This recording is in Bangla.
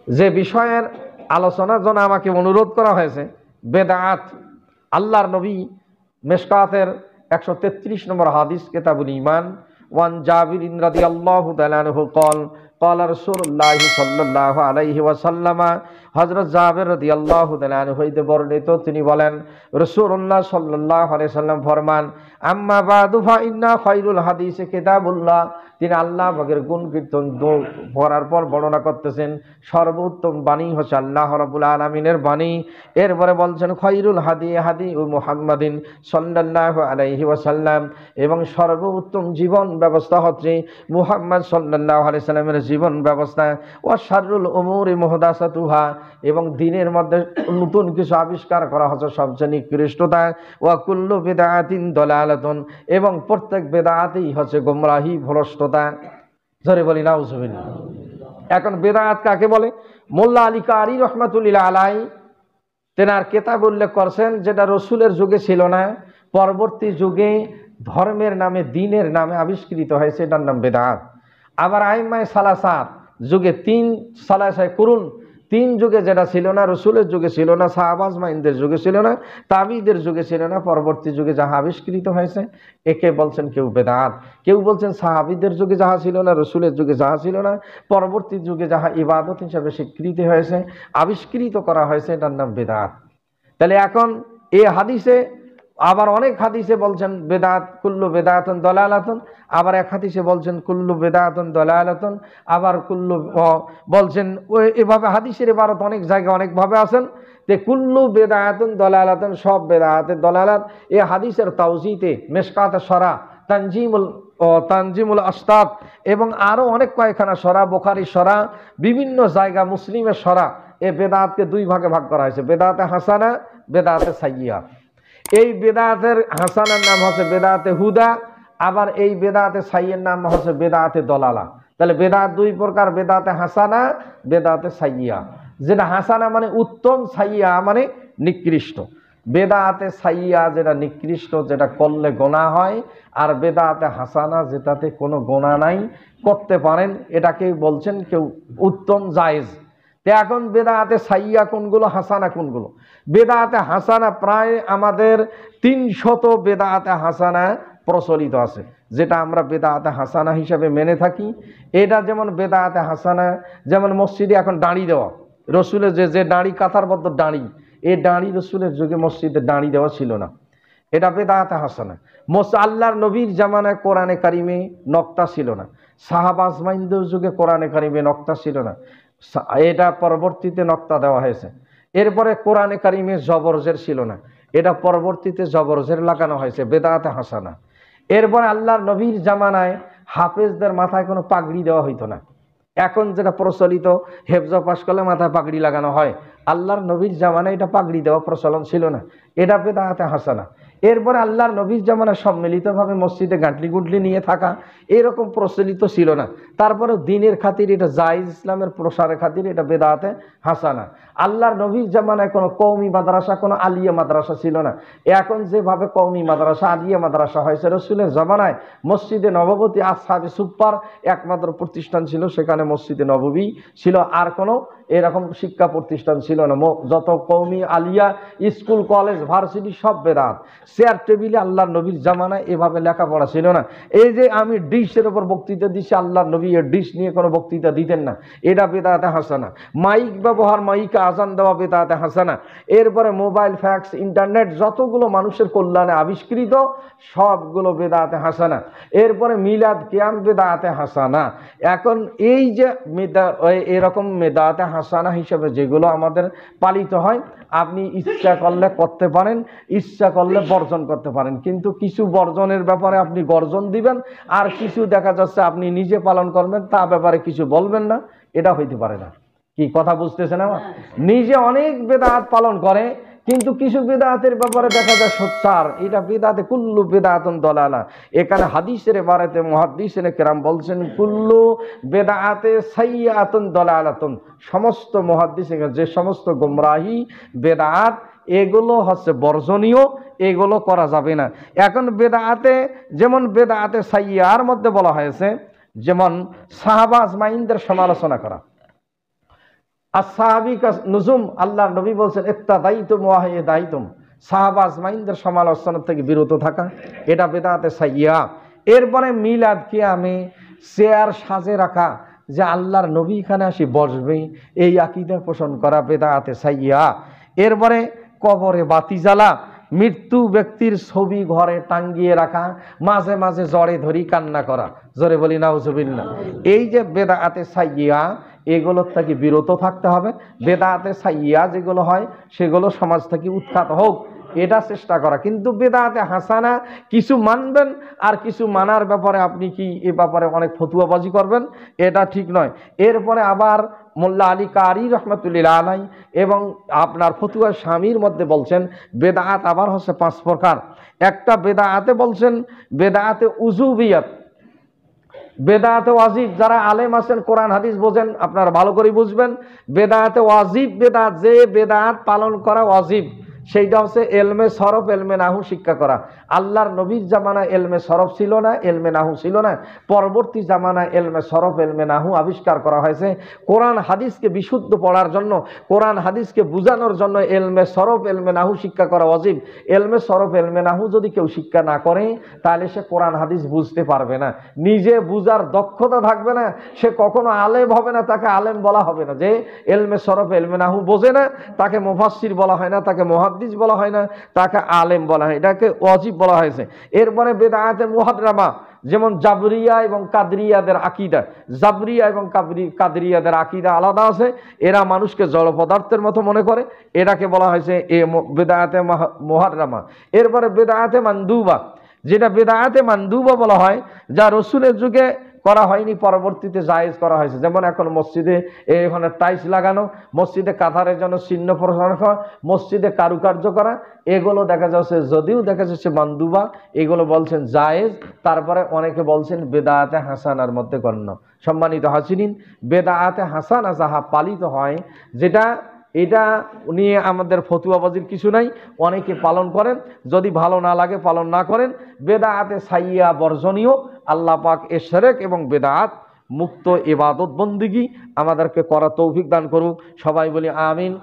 যে বিষয়ের আলোচনার জন্য আমাকে অনুরোধ করা হয়েছে, বেদাত। আল্লাহর নবী মিশকাতের 133 নম্বর হাদিস, কিতাবুল ঈমান, ওয়ান জাবির রাদিয়াল্লাহু তাআলা আনহু قال قال رسول الله صلى الله عليه وسلم, হযরত জাবির রাদিয়াল্লাহু তাআলা আনহু হইতে বর্ণিত, তিনি বলেন রাসূলুল্লাহ সাল্লাল্লাহু আলাইহি ওয়াসাল্লাম ফরমান, আম্মা বাদু ফা ইন্না খায়রুল হাদিস কিতাবুল্লাহ। তিনি আল্লাহ পাকের গুণ কীর্তন পড়ার পর বর্ণনা করতেছেন, সর্বোত্তম বাণী হচ্ছে আল্লাহ রাব্বুল আলামিনের বাণী। এরপরে বলছেন খায়রুল হাদি হাদি ও মুহাম্মাদিন সাল্লাল্লাহু আলাইহি ওয়াসাল্লাম, এবং সর্বোত্তম জীবন ব্যবস্থা হচ্ছে মুহাম্মদ সাল্লাল্লাহু আলাইহি সাল্লামের জীবন ব্যবস্থা। ওয়া শাররুল উমুরি মুহদাসাতুহা, এবং দিনের মধ্যে নতুন কিছু আবিষ্কার করা হচ্ছে সবচেয়ে নিকৃষ্টতা। ওয়া কুল্লু বিদআতিন দালালাতুন, এবং প্রত্যেক বেদাতই হচ্ছে গোমরাহি, ভ্রষ্টতা। জোরে বলি নাউজুবিল্লাহ। এখন বেদাত কাকে বলে? মোল্লা আলী কারি রহমাতুল্লাহ আলাই তেনার কিতাব উল্লেখ করছেন, যেটা রসুলের যুগে ছিল না, পরবর্তী যুগে ধর্মের নামে, দিনের নামে আবিষ্কৃত হয়েছে, এটার নাম বেদাত। আবার আইম্মায়ে সালাসাত যুগে, 3 সালাসায়ে কুরুন, 3 যুগে যেটা ছিল না, রসুলের যুগে ছিল না, সাহাবা আজমাইনদের যুগে ছিল না, তাবিদের যুগে ছিল না, পরবর্তী যুগে যাহা আবিষ্কৃত হয়েছে একে বলছেন কেউ বেদাত। কেউ বলছেন সাহাবিদের যুগে যাহা ছিল না, রসুলের যুগে যাহা ছিল না, পরবর্তী যুগে যাহা ইবাদত হিসাবে স্বীকৃতি হয়েছে, আবিষ্কৃত করা হয়েছে, এটার নাম বেদাত। তাহলে এখন এই হাদিসে, আবার অনেক হাদিসে বলছেন বেদাত কুল্লু বেদাতুন দালালাতুন, আবার এক হাদিসে বলছেন কুল্লু বেদাতুন দালালাতুন, আবার কুল্লু বলছেন, এভাবে হাদিসের ইবারত অনেক জায়গায় অনেকভাবে আছেন। যে কুল্লু বেদাতুন দালালাতুন, সব বেদাতে দালালাত। এই হাদিসের তাওজিতে মিশকাত সরা, তানজিমুল আস্তাব, এবং আরো অনেক কয়েকখানা সরা, বুখারী সরা, বিভিন্ন জায়গা মুসলিমের সরা, এই বেদাতকে 2 ভাগে ভাগ করা হয়েছে, বেদাতে হাসানা, বেদাতে সাইয়্যিয়া। এই বেদাতের হাসানার নাম হচ্ছে বেদাতে হুদা, আবার এই বেদাতে সাইয়ের নাম হচ্ছে বেদাতে দলালা। তাহলে বেদাত 2 প্রকার, বেদাতে হাসানা, বেদাতে সাইয়্যিয়া। যেটা হাসানা মানে উত্তম, সাইয়্যিয়া মানে নিকৃষ্ট। বেদাতে সাইয়্যিয়া যেটা নিকৃষ্ট, যেটা করলে গোনাহ হয়, আর বেদাতে হাসানা যেটাতে কোনো গোনাহ নাই, করতে পারেন, এটাকে বলছেন কেউ উত্তম, জায়েজ। এখন বেদাতে সাইয়্যিয়া কোনগুলো, হাসানা কোনগুলো? বেদাতে হাসানা প্রায় আমাদের 300 বেদাতে হাসানা প্রচলিত আছে, যেটা আমরা বেদাতে হাসানা হিসাবে মেনে থাকি। এটা যেমন বেদাতে হাসানা, যেমন মসজিদে এখন দাঁড়ি দেওয়া, রসুলের যে দাঁড়ি, কাতারবদ্ধ দাঁড়ি, এই দাঁড়ি রসুলের যুগে মসজিদে দাঁড়ি দেওয়া ছিল না, এটা বেদাতে হাসানা। আল্লাহর নবীর জামানায় কোরআনে কারিমে নক্তা ছিল না, সাহাবা আজমাইনদের যুগে কোরআনে কারিমে নক্তা ছিল না, এটা পরবর্তীতে নক্তা দেওয়া হয়েছে। এরপরে কোরআনে কারিমে জবরজের ছিল না, এটা পরবর্তীতে জবরজের লাগানো হয়েছে, বেদাতে হাসানা। এরপরে আল্লাহর নবীর জামানায় হাফেজদের মাথায় কোনো পাগড়ি দেওয়া হইতো না, এখন যেটা প্রচলিত, হেফজ পাশ করলে মাথায় পাগড়ি লাগানো হয়, আল্লাহর নবীর জামানায় এটা পাগড়ি দেওয়া প্রচলন ছিল না, এটা বেদাতে হাসানা। এরপরে আল্লাহর নবীর জামানায় সম্মিলিতভাবে মসজিদে গাঁটলি গুটলি নিয়ে থাকা, এরকম প্রচলিত ছিল না। তারপরে দিনের খাতির এটা জায়েজ, ইসলামের প্রসারের খাতির এটা বেদাতে হাসানা। আল্লাহর নবীর জামানায় কোনো কওমি মাদ্রাসা, কোনো আলিয়া মাদ্রাসা ছিল না। এখন যেভাবে কওমি মাদ্রাসা, আলিয়া মাদ্রাসা হয়েছে, রসুলের জামানায় মসজিদে নববতী আসহাবে সুফার একমাত্র প্রতিষ্ঠান ছিল, সেখানে মসজিদে নববী ছিল, আর কোনো এরকম শিক্ষা প্রতিষ্ঠান ছিল না। যত কওমি, আলিয়া, স্কুল, কলেজ, ভার্সিটি সব বেদাত। চেয়ার টেবিলে আল্লাহর নবীর জামানায় এভাবে লেখাপড়া ছিল না। এই যে আমি ডিশের উপর বক্তৃতা দিচ্ছি, আল্লাহর নবী এর ডিশ নিয়ে কোনো বক্তৃতা দিতেন না, এটা বেদাতে হাসানা। মাইক ব্যবহার, মাইকে আজান দেওয়া বেদাতে হাসানা। এরপরে মোবাইল, ফ্যাক্স, ইন্টারনেট, যতগুলো মানুষের কল্যাণে আবিষ্কৃত সবগুলো বেদাতে হাসানা। এরপরে মিলাদ, কিয়াম বেদাতে হাসানা। এখন এই যে এরকম বেদাতে হাসানা হিসেবে যেগুলো আমাদের পালিত হয়, আপনি ইচ্ছা করলে করতে পারেন, ইচ্ছা করলে বর্জন করতে পারেন, কিন্তু কিছু বর্জনের ব্যাপারে আপনি গর্জন দিবেন, আর কিছু দেখা যাচ্ছে আপনি নিজে পালন করবেন, তা ব্যাপারে কিছু বলবেন না, এটা হইতে পারে না। কি কথা বুঝতেছেন আমার? নিজে অনেক বেদাত পালন করে, কিন্তু কিছু বেদাতের ব্যাপারে দেখা যায় সোচ্চার, এটা বেদাতে কুল্লু বেদাতুন দালালা। এখানে হাদিসের বারেতে মুহাদ্দিসিনে কেরাম বলছেন কুল্লু বেদাতে সাইয়্যাতুন দালালাতুন। সমস্ত মুহাদ্দিসিন যে সমস্ত গোমরাহি বেদাত, এগুলো হচ্ছে বর্জনীয়, এগুলো করা যাবে না। এখন বেদাতে, যেমন বেদাতে সাইয়্যার মধ্যে বলা হয়েছে, যেমন সাহাবা আজমাইনদের সমালোচনা করা, আসহাবী নুজুম, আল্লাহ নবী বলছেন ইক্তাদাইতুম ওয়া হিদাইতুম, সাহাবা আজমাইনদের সমালোচনা থেকে বিরত থাকা, এটা বেদাতে সাইয়্যা। এরপরে মিলাদ কিয়ামে চেয়ার সাজে রাখা, যে আল্লাহর নবী এখানে আসি বসবে, এই আকীদা পোষণ করা বেদাতে সাইয়্যা। এরপরে কবরে বাতি জ্বালা, মৃত্যু ব্যক্তির ছবি ঘরে টাঙ্গিয়ে রাখা, মাঝে মাঝে জড়ে ধরি কান্না করা, জোরে বলি নাউজুবিল্লাহ। এই যে বেদাতে সাইয়্যা, এগুলোর থেকে বিরত থাকতে হবে। বেদাতে সাইয়্যা যেগুলো হয় সেগুলো সমাজ থেকে উৎখাত হোক, এটা চেষ্টা করা। কিন্তু বেদাতে হাসানা কিছু মানবেন আর কিছু মানার ব্যাপারে আপনি কি এ ব্যাপারে অনেক ফতুয়াবাজি করবেন, এটা ঠিক নয়। এরপরে আবার মোল্লা আলী কারি রহমতুল্লাহ আলাইহি এবং আপনার ফতুয়া স্বামীর মধ্যে বলছেন বেদাত আবার হচ্ছে 5 প্রকার। একটা বেদাতে বলছেন বেদাতে উজুবিয়াত, বেদাতে ওয়াজিব। যারা আলেম আছেন, কোরআন হাদিস বোঝেন, আপনারা ভালো করে বুঝবেন। বেদাতে ওয়াজিব বেদাত, যে বেদাত পালন করা ওয়াজিব, সেইটা হচ্ছে এলমে সরফ এলমে নাহু শিক্ষা করা। আল্লাহর নবীর জামানায় এলমে সরফ ছিল না, এলমে নাহু ছিল না। পরবর্তী জামানায় এলমে সরফ এলমে নাহু আবিষ্কার করা হয়েছে। কোরআন হাদিসকে বিশুদ্ধ পড়ার জন্য, কোরআন হাদিসকে বুঝানোর জন্য এলমে সরফ এলমে নাহু শিক্ষা করা ওয়াজিব। এলমে সরফ এলমে নাহু যদি কেউ শিক্ষা না করে, তাহলে সে কোরআন হাদিস বুঝতে পারবে না, নিজে বুঝার দক্ষতা থাকবে না, সে কখনো আলেম হবে না, তাকে আলেম বলা হবে না। যে এলমে সরফ এলমে নাহু বোঝে না, তাকে মুফাসসির বলা হয় না, তাকে মুহাদ্দিস বলা হয় না, তাকে আলেম বলা হয়, এটাকে ওয়াজিব বলা হয়েছে। এরপরে বেদাতে মুহাররামা, যেমন জাবরিয়া এবং কাদরিয়াদের আকীদা। জাবরিয়া এবং কাদরিয়াদের আকীদা আলাদা আছে, এরা মানুষকে জড় পদার্থের মতো মনে করে, এটাকে বলা হয়েছে বেদাতে মুহাররামা। এরপরে বেদাতে মানদুবা, যেটা বেদাতে মানদুবা বলা হয়, যা রসুলের যুগে করা হয়নি, পরবর্তীতে জায়েজ করা হয়েছে। যেমন এখন মসজিদে এখানে টাইলস লাগানো, মসজিদে কাঁথারের জন্য চিহ্ন প্রসারণ করা, মসজিদে কারুকার্য করা, এগুলো দেখা যাচ্ছে, যদিও দেখা যাচ্ছে মানদুবা, এগুলো বলছেন জায়েজ। তারপরে অনেকে বলছেন বেদাতে হাসানার মধ্যে গণ্য। সম্মানিত হাজিরিন, বেদাতে হাসানা যাহা পালিত হয়, যেটা এটা নিয়ে আমাদের ফতুয়াবাজির কিছু নাই, অনেকে পালন করেন, যদি ভালো না লাগে পালন না করেন। বেদাতে সাইয়্যা বর্জনীয়। আল্লাহ পাক এ শিরক এবং বেদাত মুক্ত ইবাদত বন্দিগি আমাদেরকে করা তৌফিক দান করুক। সবাই বলি আমিন।